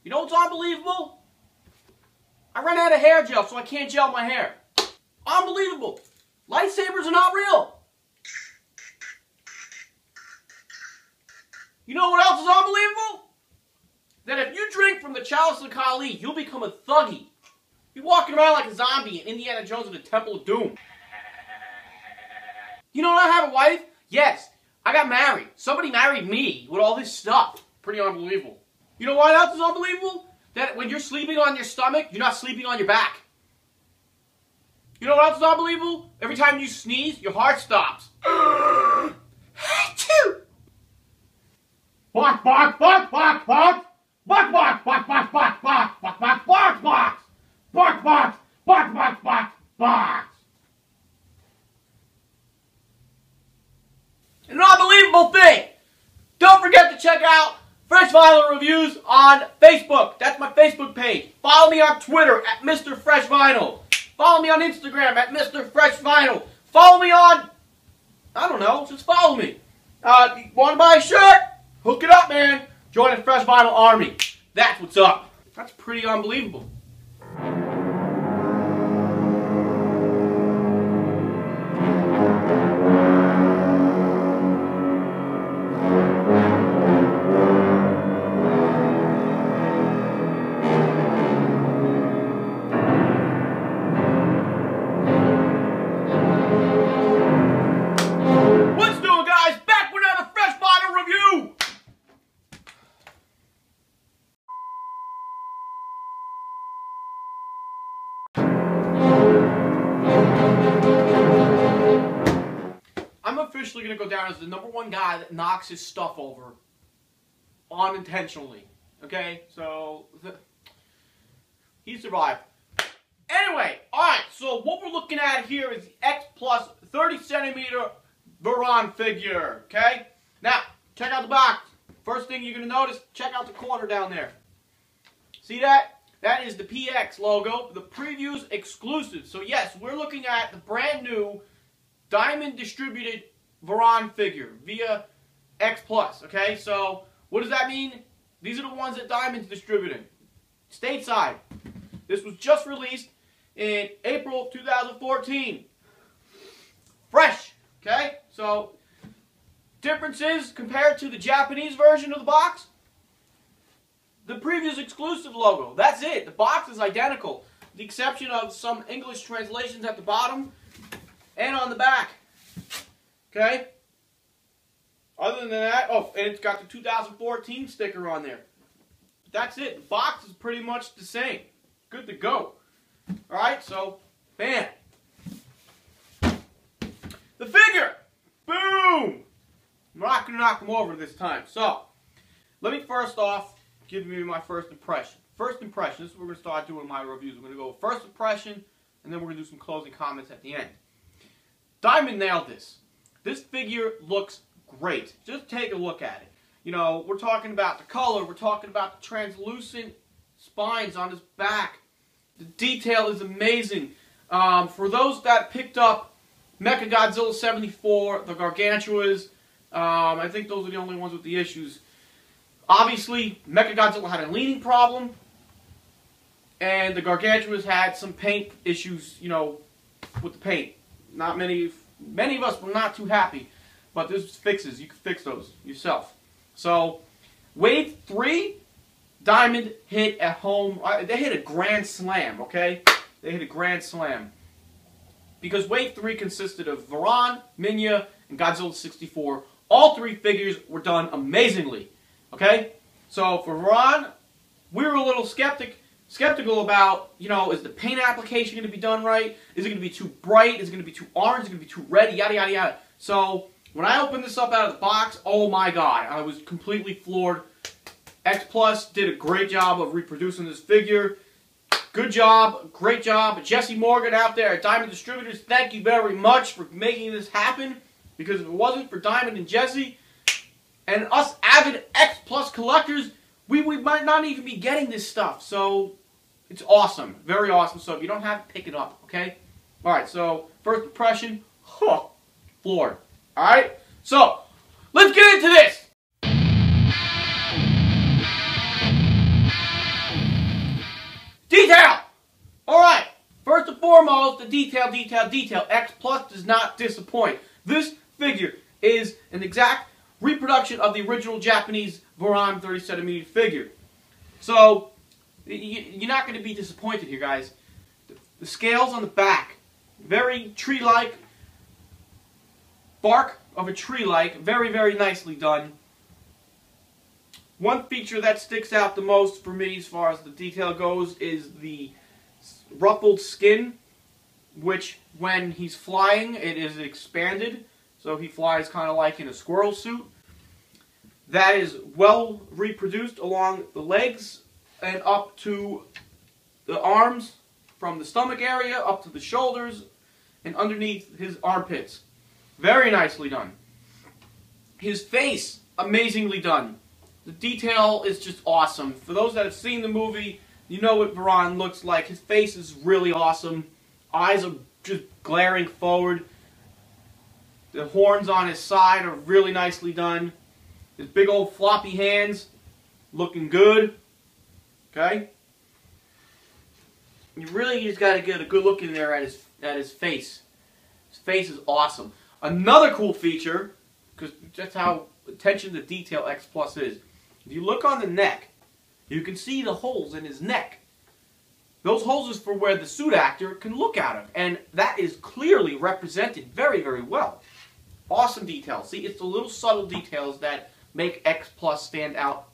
You know what's unbelievable? I ran out of hair gel, so I can't gel my hair. Unbelievable. Lightsabers are not real. You know what else is unbelievable? That if you drink from the chalice of Kali, you'll become a thuggy. You're walking around like a zombie in Indiana Jones in the Temple of Doom. You know I have a wife? Yes. I got married. Somebody married me with all this stuff. Pretty unbelievable. You know what else is unbelievable? That when you're sleeping on your stomach, you're not sleeping on your back. You know what else is unbelievable? Every time you sneeze, your heart stops. Bark, bark, bark, bark, bark. Bark, bark, bark, bark, bark, bark, bark, bark, bark, bark. Bark, bark, bark, bark, bark, bark. An unbelievable thing. Don't forget to check out Fresh Vinyl Reviews on Facebook. That's my Facebook page. Follow me on Twitter at Mr. Fresh Vinyl. Follow me on Instagram at Mr. Fresh Vinyl. Follow me on, I don't know, just follow me. You want to buy a shirt? Hook it up, man. Join the Fresh Vinyl Army. That's what's up. That's pretty unbelievable. I'm officially going to go down as the #1 guy that knocks his stuff over unintentionally. Okay? So, he survived. Anyway, alright, so what we're looking at here is the X Plus 30cm Varan figure. Okay? Now, check out the box. First thing you're going to notice, check out the corner down there. See that? That is the PX logo, the Previews exclusive. So yes, we're looking at the brand new Diamond Distributed Varan figure via X Plus. Okay, so what does that mean? These are the ones that Diamond's distributing. Stateside. This was just released in April of 2014. Fresh. Okay, so differences compared to the Japanese version of the box. The Previews exclusive logo. That's it. The box is identical. With the exception of some English translations at the bottom and on the back. Okay? Other than that, oh, and it's got the 2014 sticker on there. That's it. The box is pretty much the same. Good to go. Alright, so, bam. The figure! Boom! I'm not going to knock them over this time. So, let me first off give me my first impression. First impression, this is what we're going to start doing my reviews. We're going to go with first impression, and then we're going to do some closing comments at the end. Diamond nailed this. This figure looks great. Just take a look at it. You know, we're talking about the color, we're talking about the translucent spines on his back. The detail is amazing. For those that picked up Mechagodzilla 74, the Gargantuas, I think those are the only ones with the issues. Obviously, Mechagodzilla had a leaning problem, and the Gargantuas had some paint issues, you know, with the paint. Not many of us were not too happy, but this fixes. You can fix those yourself. So, Wave 3, Diamond hit at home. They hit a grand slam, okay? They hit a grand slam. Because Wave 3 consisted of Varan, Minya, and Godzilla 64. All three figures were done amazingly. Okay? So, for Varan, we were a little skeptical about, you know, is the paint application going to be done right? Is it going to be too bright? Is it going to be too orange? Is it going to be too red? Yada, yada, yada. So, when I opened this up out of the box, oh my god, I was completely floored. X Plus did a great job of reproducing this figure. Good job, great job. Jesse Morgan out there at Diamond Distributors, thank you very much for making this happen. Because if it wasn't for Diamond and Jesse, and us avid X Plus collectors, we might not even be getting this stuff. So, it's awesome. Very awesome. So, if you don't have it, pick it up, okay? Alright, so, first impression, floored. Alright? So, let's get into this! the detail, X Plus does not disappoint. This figure is an exact reproduction of the original Japanese Varan 30cm figure. So, you're not going to be disappointed here, guys. The scales on the back, very tree-like, bark of a tree-like, very, very nicely done. One feature that sticks out the most for me as far as the detail goes is the ruffled skin, which when he's flying, it is expanded, so he flies kind of like in a squirrel suit. That is well reproduced along the legs and up to the arms, from the stomach area up to the shoulders and underneath his armpits. Very nicely done. His face, amazingly done. The detail is just awesome. For those that have seen the movie, you know what Varan looks like. His face is really awesome. Eyes are just glaring forward. The horns on his side are really nicely done. His big old floppy hands, looking good. Okay? You really just got to get a good look in there at his face. His face is awesome. Another cool feature, because that's how attention to detail X Plus is. If you look on the neck, you can see the holes in his neck. Those holes is for where the suit actor can look out of, and that is clearly represented very, very well. Awesome details. See, it's the little subtle details that make X Plus stand out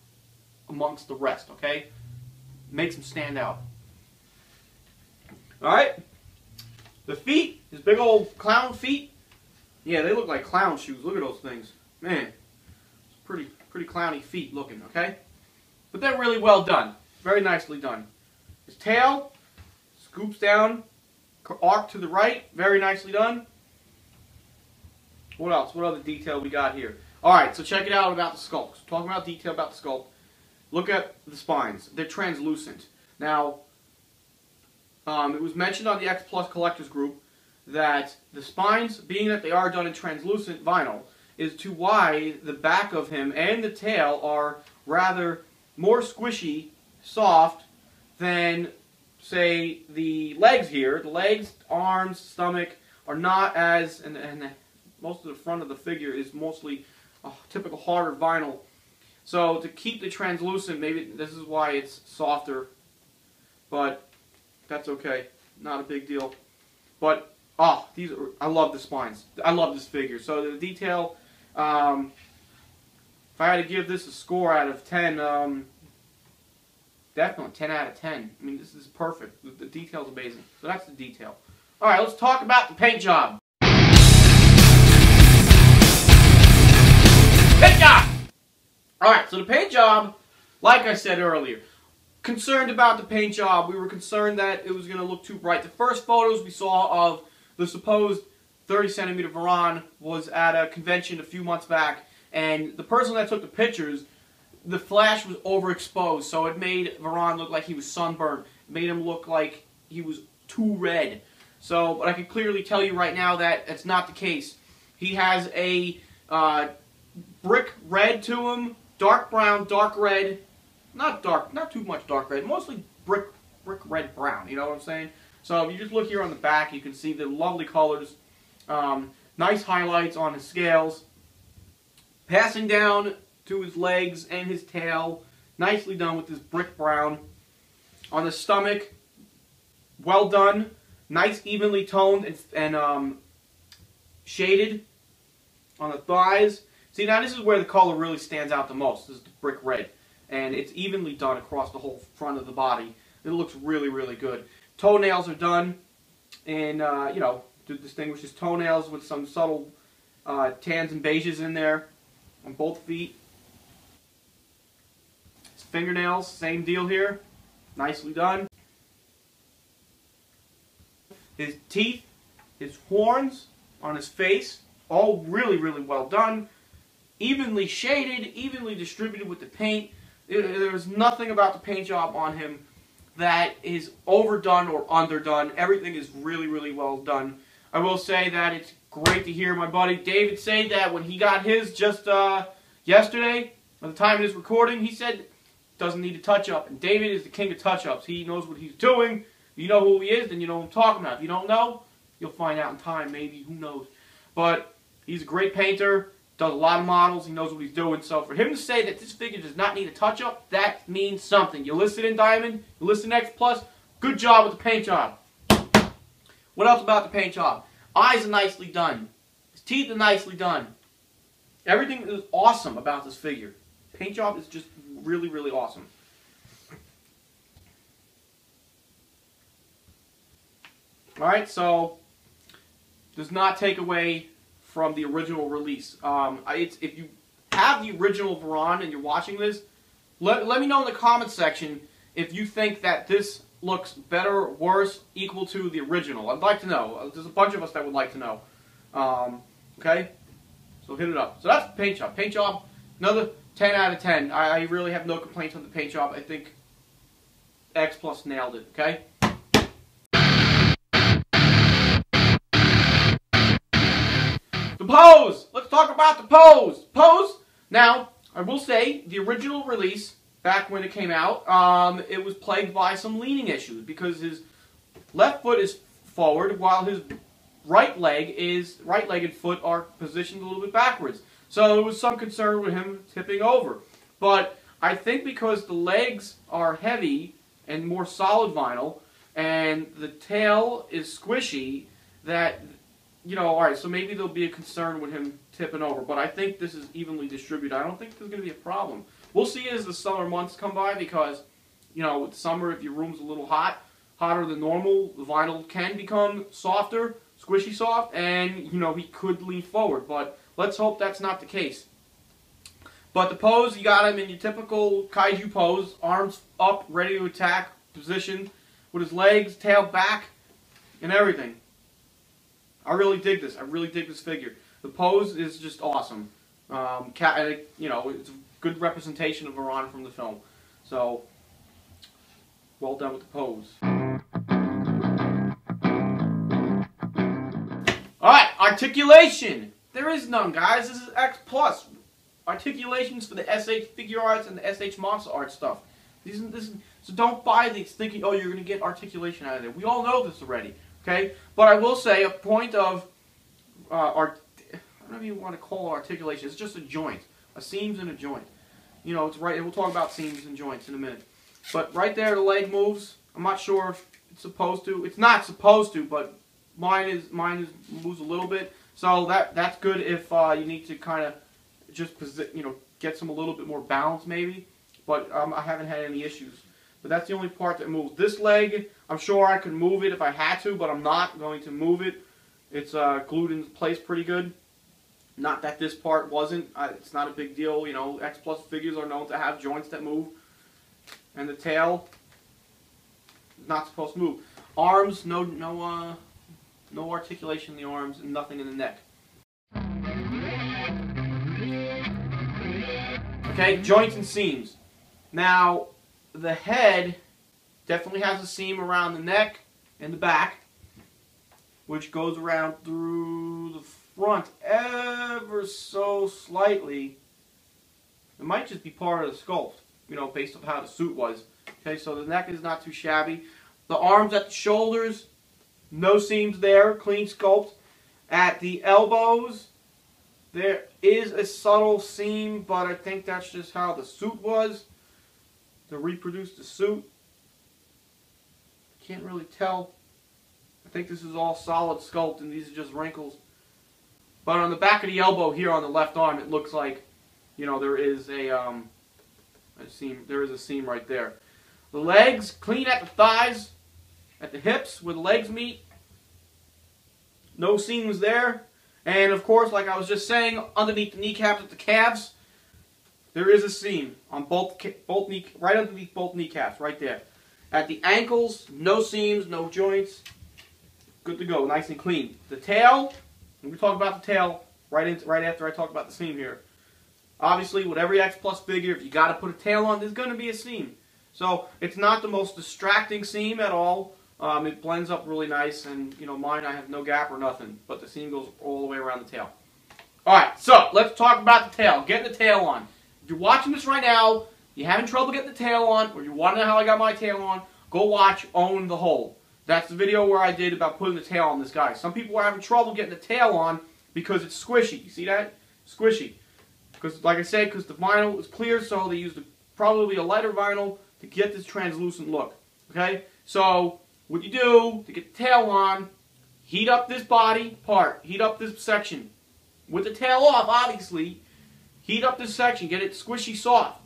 amongst the rest, okay? Makes him stand out. Alright? The feet, his big old clown feet. Yeah, they look like clown shoes. Look at those things. Man, it's pretty clowny feet looking, okay? But they're really well done. Very nicely done. His tail scoops down, arc to the right. Very nicely done. What else? What other detail we got here? Alright, so check it out about the sculpt. Talking about detail about the sculpt. Look at the spines. They're translucent. Now, it was mentioned on the X Plus Collectors Group that the spines, being that they are done in translucent vinyl, is to why the back of him and the tail are rather more squishy, soft, than, say, the legs here. The legs, arms, stomach are not as, and most of the front of the figure is mostly typical harder vinyl. So to keep the translucent, maybe this is why it's softer, but that's okay. Not a big deal. But, I love the spines. I love this figure. So the detail, if I had to give this a score out of 10, definitely 10 out of 10. I mean, this is perfect. The detail's amazing. So that's the detail. Alright, let's talk about the paint job. Paint job! Alright, so the paint job, like I said earlier, concerned about the paint job. We were concerned that it was going to look too bright. The first photos we saw of the supposed 30cm Varan was at a convention a few months back, and the person that took the pictures, the flash was overexposed, so it made Varan look like he was sunburned. It made him look like he was too red. So, but I can clearly tell you right now that that's not the case. He has a brick red to him, dark brown, dark red, not too much dark red, mostly brick red brown, you know what I'm saying? So if you just look here on the back, you can see the lovely colors, nice highlights on his scales, passing down to his legs and his tail, nicely done with this brick brown. On the stomach, well done, nice evenly toned and shaded. On the thighs, see now this is where the color really stands out the most, this is the brick red. And it's evenly done across the whole front of the body. It looks really, really good. Toenails are done, and you know, to distinguish his toenails with some subtle tans and beiges in there on both feet. His fingernails, same deal here, nicely done. His teeth, his horns on his face, all really, really well done. Evenly shaded, evenly distributed with the paint. There's nothing about the paint job on him that is overdone or underdone. Everything is really, really well done. I will say that it's great to hear my buddy David say that when he got his just yesterday, at the time of his recording, he said doesn't need a touch-up. And David is the king of touch-ups. He knows what he's doing. If you know who he is, then you know what I'm talking about. If you don't know, you'll find out in time, maybe. Who knows? But he's a great painter. Does a lot of models. He knows what he's doing. So for him to say that this figure does not need a touch-up, that means something. You listed Diamond. You listed X Plus. Good job with the paint job. What else about the paint job? Eyes are nicely done. His teeth are nicely done. Everything is awesome about this figure. Paint job is just really, really awesome. Alright, so does not take away from the original release. If you have the original Varan and you're watching this, let me know in the comments section if you think that this looks better, worse, equal to the original. I'd like to know. There's a bunch of us that would like to know. Okay? So hit it up. So that's the paint job. Paint job, another 10 out of 10. I really have no complaints on the paint job. I think X Plus nailed it. Okay? The pose! Let's talk about the pose! Pose! Now, I will say, the original release, back when it came out, it was plagued by some leaning issues because his left foot is forward while his right-legged foot are positioned a little bit backwards. So there was some concern with him tipping over. But I think because the legs are heavy and more solid vinyl, and the tail is squishy, that, you know, alright, so maybe there'll be a concern with him tipping over. But I think this is evenly distributed. I don't think there's going to be a problem. We'll see as the summer months come by because, you know, with summer, if your room's a little hotter than normal, the vinyl can become softer, squishy soft, and, you know, he could lean forward. But let's hope that's not the case. But the pose, you got him in your typical kaiju pose, arms up, ready to attack position, with his legs, tail back, and everything. I really dig this. I really dig this figure. The pose is just awesome. You know, it's a good representation of Varan from the film. So, well done with the pose. Alright, articulation. There is none, guys. This is X Plus. Articulations for the SH figure arts and the SH monster art stuff. So don't buy these thinking, oh, you're going to get articulation out of there. We all know this already. Okay? But I will say a point of I don't know if you want to call it articulation. It's just a joint. A seam's in a joint. You know, it's right. We'll talk about seams and joints in a minute. But right there, the leg moves. I'm not sure if it's supposed to. It's not supposed to, but mine moves a little bit. So that's good if you need to kind of just get some a little bit more balance maybe. But I haven't had any issues. But that's the only part that moves. This leg, I'm sure I could move it if I had to, but I'm not going to move it. It's glued in place pretty good. Not that this part wasn't. It's not a big deal. You know, X Plus figures are known to have joints that move. And the tail, not supposed to move. Arms, no articulation in the arms, and nothing in the neck. Okay, joints and seams. Now, the head definitely has a seam around the neck and the back, which goes around through the front ever so slightly. It might just be part of the sculpt, you know, based on how the suit was. Okay, so the neck is not too shabby. The arms at the shoulders, no seams there, clean sculpt. At the elbows, there is a subtle seam, but I think that's just how the suit was. To reproduce the suit. Can't really tell. I think this is all solid sculpt and these are just wrinkles. But on the back of the elbow here on the left arm, it looks like, you know, there is a seam. There is a seam right there. The legs, clean at the thighs, at the hips where the legs meet. No seams there. And of course, like I was just saying, underneath the kneecaps at the calves, there is a seam on right underneath both kneecaps, right there. At the ankles, no seams, no joints. Good to go, nice and clean. The tail, when we talk about the tail, right after I talk about the seam here. Obviously, with every X Plus figure, if you got to put a tail on, there's going to be a seam. So it's not the most distracting seam at all. It blends up really nice, and you know, mine I have no gap or nothing, but the seam goes all the way around the tail. All right, so let's talk about the tail. Getting the tail on. If you're watching this right now, you're having trouble getting the tail on, or you want to know how I got my tail on, go watch Own the Hole. That's the video where I did about putting the tail on this guy. Some people are having trouble getting the tail on because it's squishy. You see that? Squishy. Because, like I said, because the vinyl is clear, so they used probably a lighter vinyl to get this translucent look. Okay? So, what you do to get the tail on, heat up this body part. Heat up this section. With the tail off, obviously. Heat up this section. Get it squishy soft.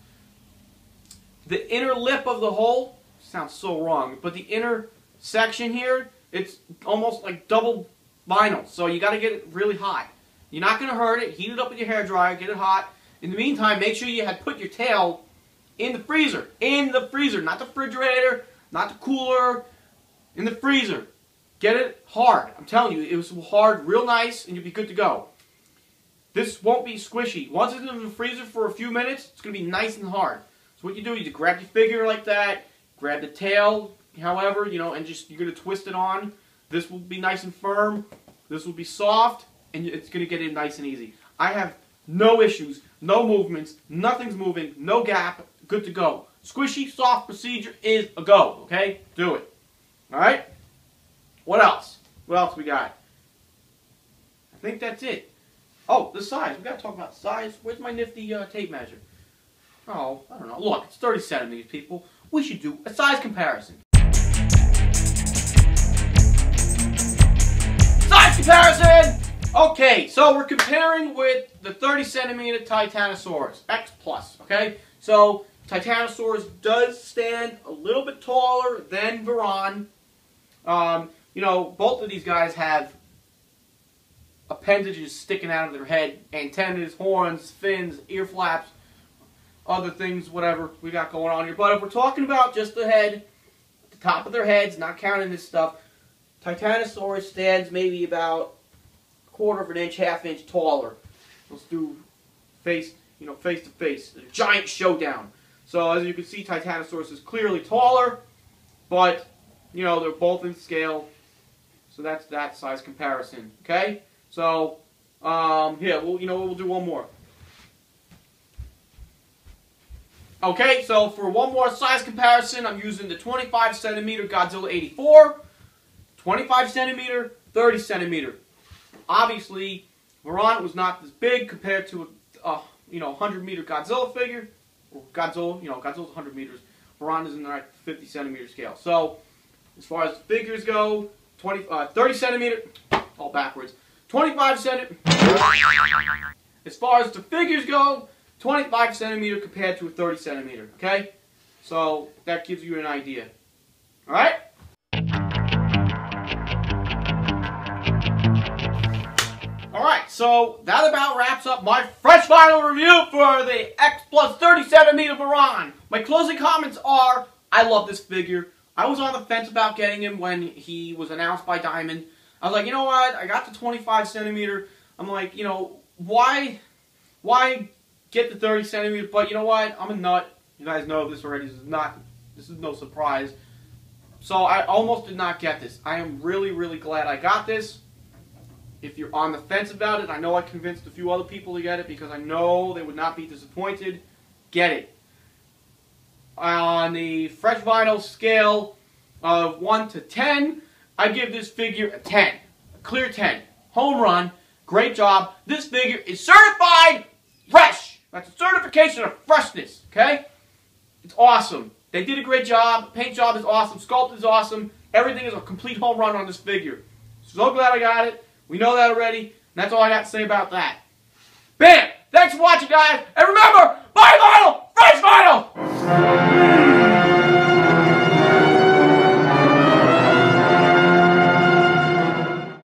The inner lip of the hole, sounds so wrong, but the inner section here, it's almost like double vinyl, so you got to get it really hot. You're not going to hurt it. Heat it up with your hairdryer, get it hot. In the meantime, make sure you had put your tail in the freezer. In the freezer, not the refrigerator, not the cooler, in the freezer. Get it hard. I'm telling you, it was hard, real nice, and you'll be good to go. This won't be squishy. Once it's in the freezer for a few minutes, it's going to be nice and hard. So what you do, you just grab your figure like that, grab the tail, however, you know, and just, you're going to twist it on. This will be nice and firm. This will be soft, and it's going to get in nice and easy. I have no issues, no movements, nothing's moving, no gap, good to go. Squishy, soft procedure is a go, okay? Do it. Alright? What else? What else we got? I think that's it. Oh, the size. We got to talk about size. Where's my nifty tape measure? Oh, I don't know. Look, it's 30 centimeters, people. We should do a size comparison. Size comparison! Okay, so we're comparing with the 30 centimeter Titanosaurus X Plus, okay? So, Titanosaurus does stand a little bit taller than Varan. You know, both of these guys have appendages sticking out of their head. Antennas, horns, fins, ear flaps, other things, whatever we got going on here. But if we're talking about just the head, the top of their heads, not counting this stuff, Titanosaurus stands maybe about a quarter of an inch, half inch taller. Let's do face, you know, face to face. A giant showdown. So as you can see, Titanosaurus is clearly taller, but you know they're both in scale. So that's that size comparison. Okay. So here, we'll do one more. Okay, so for one more size comparison, I'm using the 25 centimeter Godzilla 84, 25 centimeter, 30 centimeter. Obviously, Varan was not this big compared to a 100-meter Godzilla figure. Or Godzilla, Godzilla's 100 meters. Varan is in the 50 centimeter scale. So, as far as the figures go, 30 centimeter, all backwards. 25 centimeter. As far as the figures go, 25 centimeter compared to a 30 centimeter, okay? So, that gives you an idea. Alright? Alright, so that about wraps up my fresh vinyl review for the X Plus 30 centimeter Varan. My closing comments are, I love this figure. I was on the fence about getting him when he was announced by Diamond. I was like, you know what, I got the 25 centimeter. I'm like, you know, why get the 30 centimeter, but you know what? I'm a nut. You guys know this already. This is no surprise. So I almost did not get this. I am really, really glad I got this. If you're on the fence about it, I know I convinced a few other people to get it because I know they would not be disappointed. Get it. On the fresh vinyl scale of 1 to 10, I give this figure a 10. A clear 10. Home run. Great job. This figure is certified fresh. That's a certification of freshness, okay? It's awesome. They did a great job. Paint job is awesome. Sculpt is awesome. Everything is a complete home run on this figure. So glad I got it. We know that already. And that's all I got to say about that. Bam! Thanks for watching, guys.